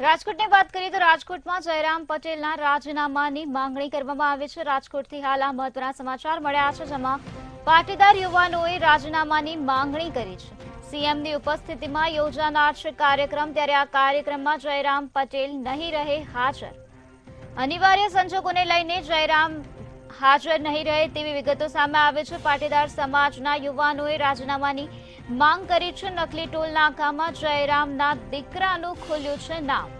રાજકોટની વાત કરીએ તો રાજકોટમાં જયરામ પટેલના રાજીનામાની માંગણી કરવામાં આવી છે। રાજકોટથી હાલ આ મહત્વના સમાચાર મળ્યા છે, જેમાં પાટીદાર યુવાનોએ રાજીનામાની માંગણી કરી છે। સીએમની ઉપસ્થિતિમાં યોજાનાર છે કાર્યક્રમ, ત્યારે આ કાર્યક્રમમાં જયરામ પટેલ નહીં રહે હાજર। અનિવાર્ય સંજોગોને લઈને જયરામ હાજર નહીં રહે તેવી વિગતો સામે આવે છે। પાટીદાર સમાજના યુવાનોએ રાજીનામાની માંગ કરી છે। નકલી ટોલ નાકામાં જયરામના દીકરાનું ખુલ્યું છે નામ।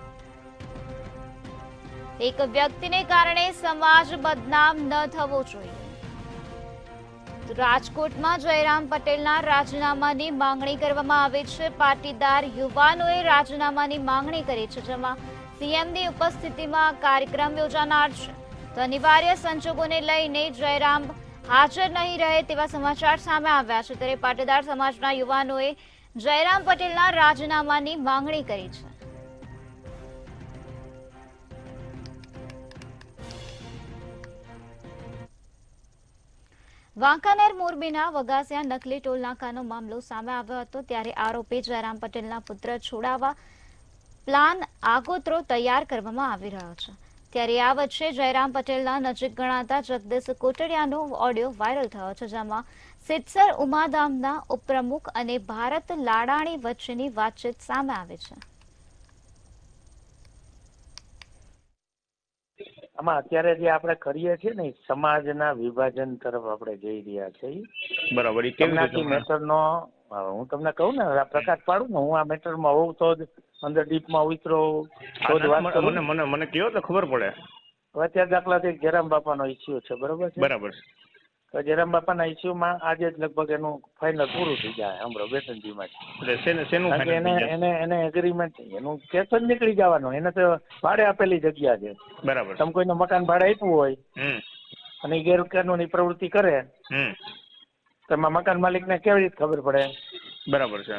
એક વ્યક્તિને કારણે સમાજ બદનામ ન થવો જોઈએ। રાજકોટમાં જયરામ પટેલના રાજીનામાની માંગણી કરવામાં આવી છે। પાટીદાર યુવાનોએ રાજીનામાની માંગણી કરી છે, જેમાં સીએમની ઉપસ્થિતિમાં કાર્યક્રમ યોજાનાર છે। તો અનિવાર્ય સંજોગોને લઈને જયરામ હાજર નહીં રહે તેવા સમાચાર સામે આવ્યા છે, ત્યારે પાટીદાર સમાજના યુવાનોએ જયરામ પટેલના રાજીનામાની માંગણી કરી છે। વાંકાનેર મોરબીના વગાસિયા નકલી ટોલ નાકાનો મામલો સામે આવ્યો હતો, ત્યારે આરોપી જયરામ પટેલના પુત્ર છોડાવવા પ્લાન આગોતરો તૈયાર કરવામાં આવી રહ્યો છે। ત્યારે આ વચ્ચે જયરામ પટેલના નજીક ગણાતા જગદીશ કોટડિયાનો ઓડિયો વાયરલ થયો છે, જેમાં સિદ્ધસર ઉમાધામના ઉપપ્રમુખ અને ભારત લાડાણી વચ્ચેની વાતચીત સામે આવી છે। આમાં અત્યારે જે આપણે કરીએ છીએ ને સમાજના વિભાજન તરફ આપણે જઈ રહ્યા છીએ। બરાબર, એ કેવી રીતે મેટરનો હું તમને કહું ને, આ પ્રકાશ પાડું ને, હું આ મેટરમાં હોઉં તો જ અંદર ડીપમાં ઉતરો તો જ વાત કરું। મને કયો તો ખબર પડે। અત્યારે દાખલા તરીકે જયરામ બાપાનો ઇસ્યુ છે, બરોબર છે? બરાબર તો જયરામ બાપાના ઇસ્યુમાં આજે જ લગભગ એનું ફાઇનલ પૂરું થઈ જાય, હમણાં 2-3 દિવસમાં એને એગ્રીમેન્ટ એનું કેસ જ નીકળી જવાનું। એને તો ભાડે આપેલી જગ્યા છે, બરાબર। તમે કોઈને મકાન ભાડે આપ્યું હોય અને એ ગેરકાનૂની પ્રવૃત્તિ કરે તો એમાં મકાન માલિકને કેવી રીતે ખબર પડે? બરાબર છે।